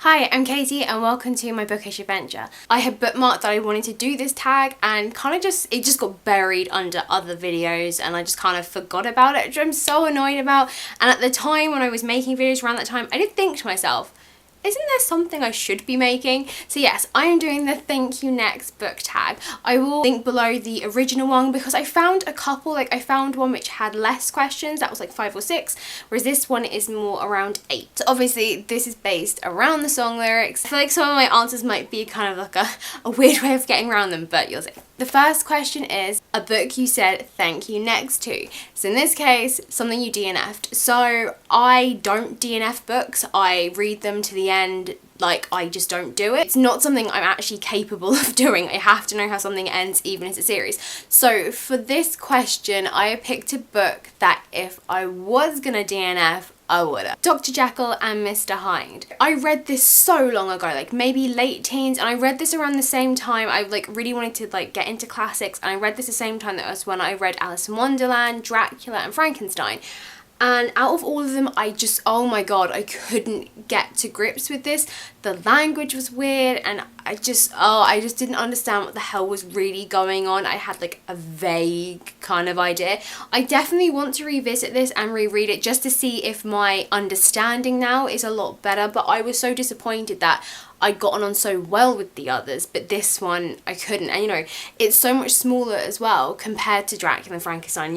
Hi, I'm Katie and welcome to my Bookish adventure. I had bookmarked that I wanted to do this tag and it just got buried under other videos and I just kind of forgot about it, which I'm so annoyed about. And at the time when I was making videos around that time, I did think to myself, isn't there something I should be making? So yes, I am doing the thank you next book tag. I will link below the original one because I found a couple, I found one which had less questions, that was like 5 or 6, whereas this one is more around 8. So obviously this is based around the song lyrics. I feel like some of my answers might be kind of like a weird way of getting around them, but you'll see. The first question is a book you said thank you next to. So in this case, something you DNF'd. So I don't DNF books, I read them to the end. I just don't do it. It's not something I'm actually capable of doing. I have to know how something ends even as a series. So for this question, I picked a book that if I was gonna DNF, I would've. Dr. Jekyll and Mr. Hyde. I read this so long ago, maybe late teens, and I read this around the same time I really wanted to get into classics, and I read this the same time that was when I read Alice in Wonderland, Dracula and Frankenstein. And out of all of them, oh my god, I couldn't get to grips with this. The language was weird and I just didn't understand what the hell was really going on. I had a vague kind of idea. I definitely want to revisit this and reread it just to see if my understanding now is a lot better, but I was so disappointed that I'd gotten on so well with the others, but this one I couldn't. And it's so much smaller as well compared to Dracula and Frankenstein.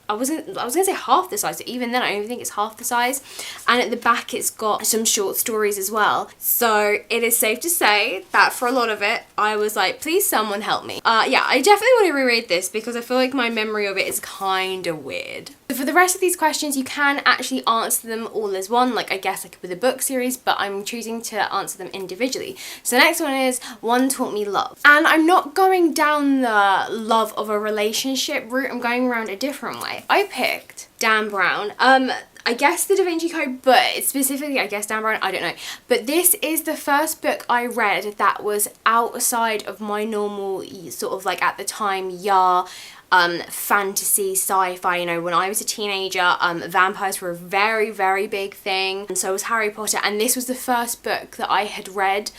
I was gonna say half the size, but even then I don't even think it's half the size. And at the back it's got some short stories as well. So it is safe to say that for a lot of it, I was like, please someone help me. Yeah, I definitely want to reread this because I feel like my memory of it is kind of weird. So for the rest of these questions, you can actually answer them all as one, I guess with a book series, but I'm choosing to answer them individually. So the next one is, one taught me love. And I'm not going down the love of a relationship route, I'm going around a different way. I picked Dan Brown. I guess the Da Vinci Code, but specifically I guess Dan Brown, I don't know. But this is the first book I read that was outside of my normal at the time, fantasy, sci-fi. When I was a teenager, vampires were a very, very big thing, and so was Harry Potter, and this was the first book that I had read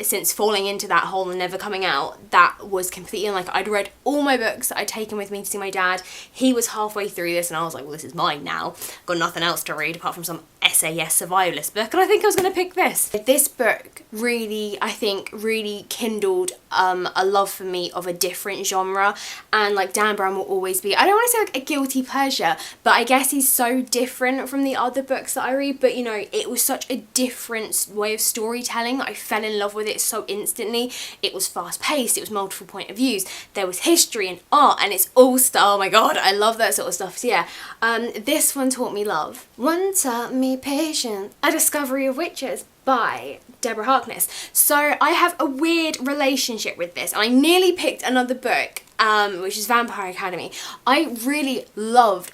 since falling into that hole and never coming out, that was completely I'd read all my books that I'd taken with me to see my dad. He was halfway through this and I was like, well, this is mine now. Got nothing else to read apart from some SAS survivalist book, and I think I was going to pick this. This book really, I think, really kindled a love for me of a different genre, and Dan Brown will always be, I don't want to say a guilty pleasure, but I guess he's so different from the other books that I read, but it was such a different way of storytelling. I fell in love with it so instantly. It was fast paced, it was multiple point of views, there was history and art, and it's all oh my god, I love that sort of stuff. So yeah, this one taught me love. One taught me patience. A Discovery of Witches by Deborah Harkness. So I have a weird relationship with this, and I nearly picked another book, which is Vampire Academy. I really loved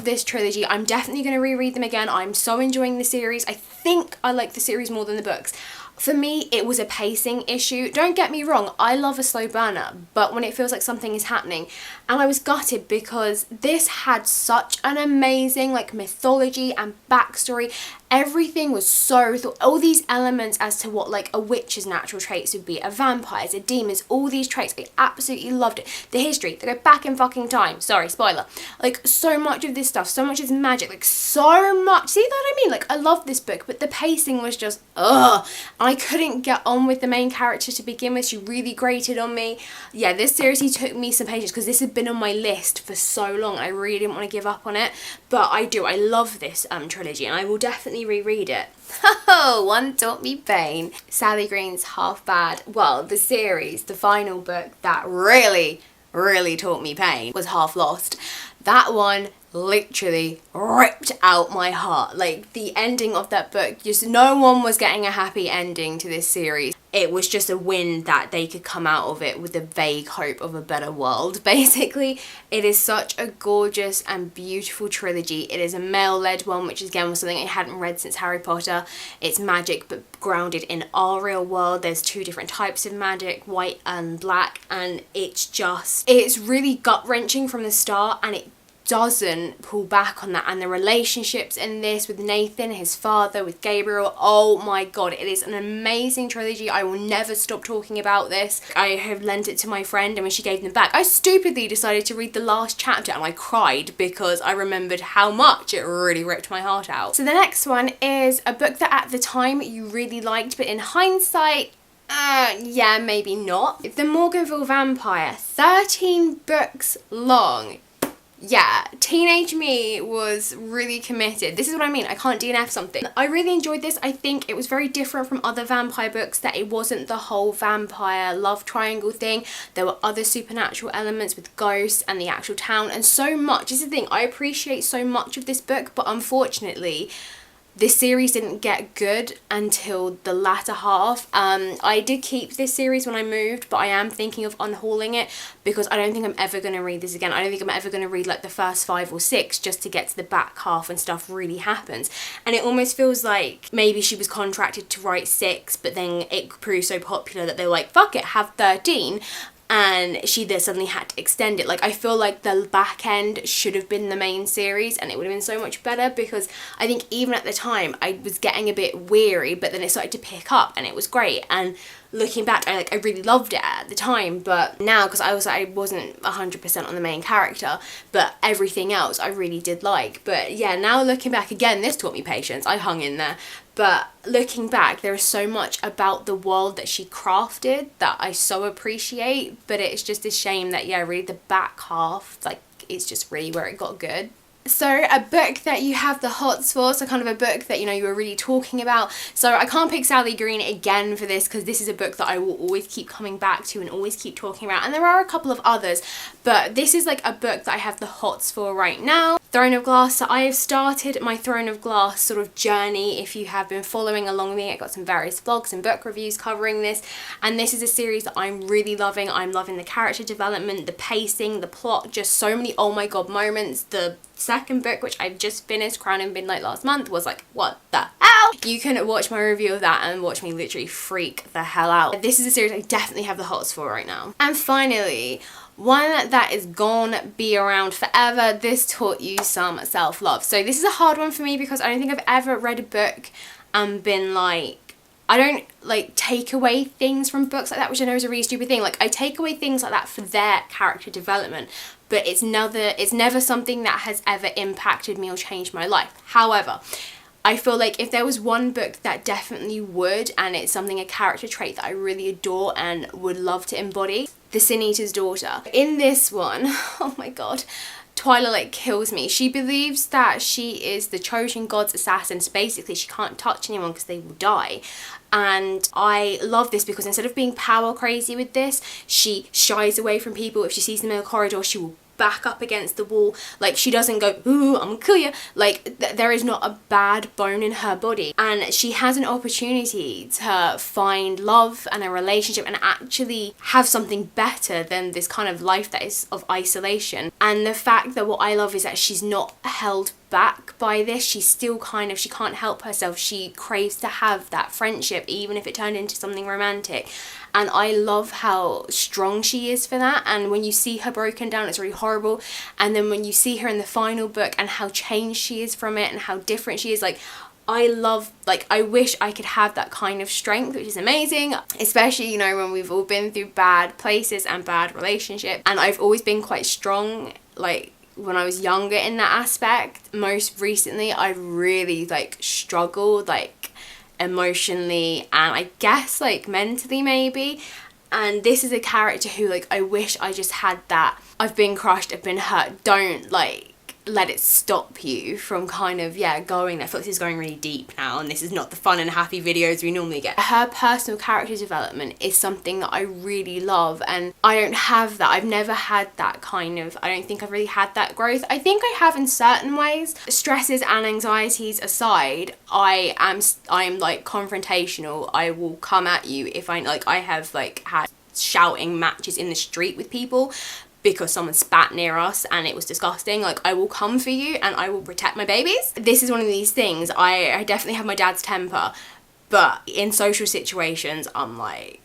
this trilogy. I'm definitely going to reread them again. I'm so enjoying the series. I think I like the series more than the books. For me, it was a pacing issue. Don't get me wrong, I love a slow burner, but when it feels like something is happening, and I was gutted because this had such an amazing mythology and backstory. Everything was so all these elements as to what a witch's natural traits would be, a vampire's, a demon's, all these traits. I absolutely loved it. The history, they go back in fucking time. Sorry, spoiler. So much of this stuff, so much is magic, so much. See what I mean? I love this book, but the pacing was just ugh. I couldn't get on with the main character to begin with. She really grated on me. Yeah, this seriously took me some patience because this had been on my list for so long. I really didn't want to give up on it, but I do. I love this trilogy, and I will definitely reread it. Oh, one taught me pain. Sally Green's Half Bad. Well, the series, the final book that really taught me pain was Half Lost. That one literally ripped out my heart. The ending of that book, just no one was getting a happy ending to this series. It was just a win that they could come out of it with a vague hope of a better world, basically. It is such a gorgeous and beautiful trilogy. It is a male-led one, which again was something I hadn't read since Harry Potter. It's magic but grounded in our real world. There's 2 different types of magic, white and black, and it's really gut-wrenching from the start, and it doesn't pull back on that. And the relationships in this with Nathan, his father, with Gabriel, oh my god, it is an amazing trilogy. I will never stop talking about this. I have lent it to my friend, and when she gave them back, I stupidly decided to read the last chapter, and I cried because I remembered how much it really ripped my heart out. So the next one is a book that at the time you really liked, but in hindsight, yeah, maybe not. The Morganville Vampire, 13 books long. Yeah, teenage me was really committed. This is what I mean, I can't DNF something. I really enjoyed this. I think it was very different from other vampire books, that it wasn't the whole vampire love triangle thing. There were other supernatural elements with ghosts and the actual town, and so much. This is the thing, I appreciate so much of this book, but unfortunately, this series didn't get good until the latter half. I did keep this series when I moved, but I am thinking of unhauling it because I don't think I'm ever going to read this again. I don't think I'm ever going to read like the first 5 or 6 just to get to the back half when stuff really happens. And it almost feels like maybe she was contracted to write 6, but then it proved so popular that they were like, fuck it, have 13. And she then suddenly had to extend it. Like, I feel like the back end should have been the main series, and it would have been so much better, because I think even at the time I was getting a bit weary, but then it started to pick up and it was great. And looking back, I really loved it at the time, but now, because I wasn't 100% on the main character, but everything else I really did like. But yeah, now looking back again, this taught me patience. I hung in there. But looking back, there is so much about the world that she crafted that I so appreciate, but it's just a shame that, yeah, really the back half, like, it's just really where it got good. So a book that you have the hots for, so kind of a book that, you know, you were really talking about. So I can't pick Sally Green again for this, because this is a book that I will always keep coming back to and always keep talking about. And there are a couple of others, but this is like a book that I have the hots for right now. Throne of Glass. So I have started my Throne of Glass sort of journey. If you have been following along with me, I got some various vlogs and book reviews covering this, and this is a series that I'm really loving. I'm loving the character development, the pacing, the plot, just so many oh my god moments. The second book, which I've just finished, Crown and Midnight, last month, was like, what the hell? You can watch my review of that and watch me literally freak the hell out. This is a series I definitely have the hots for right now. And finally, one that is gonna be around forever. This taught you some self-love. So this is a hard one for me, because I don't think I've ever read a book and been like, I don't like take away things from books like that, which I know is a really stupid thing. Like, I take away things like that for their character development, but it's never something that has ever impacted me or changed my life. However, I feel like if there was one book that definitely would, and it's something, a character trait that I really adore and would love to embody, The Sin Eater's Daughter. In this one, oh my god, Twyla like kills me. She believes that she is the chosen god's assassin, so basically she can't touch anyone because they will die. And I love this because instead of being power crazy with this, she shies away from people. If she sees them in a corridor, she will back up against the wall. Like, she doesn't go, ooh, I'm gonna kill you. Like, there is not a bad bone in her body, and she has an opportunity to find love and a relationship and actually have something better than this kind of life that is of isolation. And the fact that what I love is that she's not held back by this. She's still kind of, she can't help herself. She craves to have that friendship, even if it turned into something romantic. And I love how strong she is for that. And when you see her broken down, it's really horrible. And then when you see her in the final book and how changed she is from it and how different she is, like, I love, like, I wish I could have that kind of strength, which is amazing, especially, you know, when we've all been through bad places and bad relationships. And I've always been quite strong, like, when I was younger in that aspect. Most recently, I really, like, struggled, like, emotionally and I guess like mentally maybe, and this is a character who, like, I wish I just had that. I've been crushed, I've been hurt, don't like let it stop you from kind of, yeah, going there. I feel like this is going really deep now, and this is not the fun and happy videos we normally get. Her personal character development is something that I really love, and I don't have that. I've never had that kind of, I don't think I've really had that growth. I think I have in certain ways. Stresses and anxieties aside, I am like confrontational. I will come at you if I have like had shouting matches in the street with people because someone spat near us and it was disgusting. Like, I will come for you and I will protect my babies. This is one of these things. I definitely have my dad's temper, but in social situations, I'm like,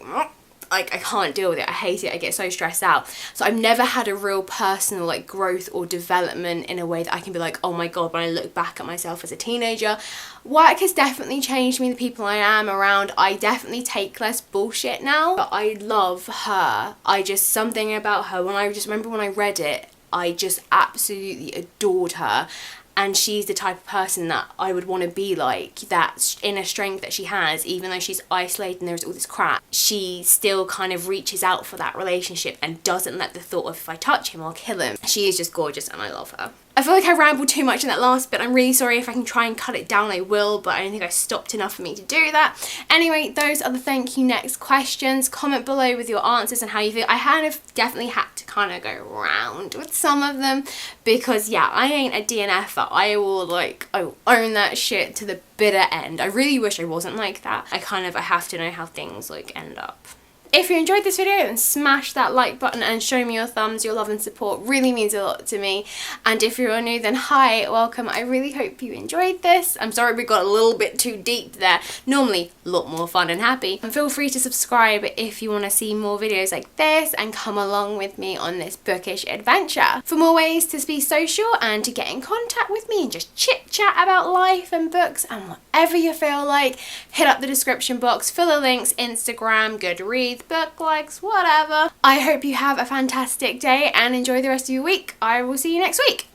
like, I can't deal with it. I hate it. I get so stressed out. So I've never had a real personal like growth or development in a way that I can be like, oh my god, when I look back at myself as a teenager. Work has definitely changed me, the people I am around. I definitely take less bullshit now, but I love her. Something about her, when I just remember when I read it, I just absolutely adored her. And she's the type of person that I would want to be like, that inner strength that she has, even though she's isolated and there's all this crap, she still kind of reaches out for that relationship and doesn't let the thought of, if I touch him, I'll kill him. She is just gorgeous and I love her. I feel like I rambled too much in that last bit. I'm really sorry. If I can try and cut it down, I will, but I don't think I stopped enough for me to do that. Anyway, those are the thank you next questions. Comment below with your answers and how you feel. I have definitely had to kind of go around with some of them because, yeah, I ain't a DNFer. I will own that shit to the bitter end. I really wish I wasn't like that. I have to know how things like end up. If you enjoyed this video, then smash that like button and show me your thumbs. Your love and support really means a lot to me. And if you're new, then hi, welcome. I really hope you enjoyed this. I'm sorry we got a little bit too deep there. Normally a lot more fun and happy. And feel free to subscribe if you want to see more videos like this and come along with me on this bookish adventure. For more ways to be social and to get in contact with me and just chit chat about life and books and whatever you feel like, hit up the description box for the links, Instagram, Goodreads, BookLikes, whatever. I hope you have a fantastic day and enjoy the rest of your week. I will see you next week.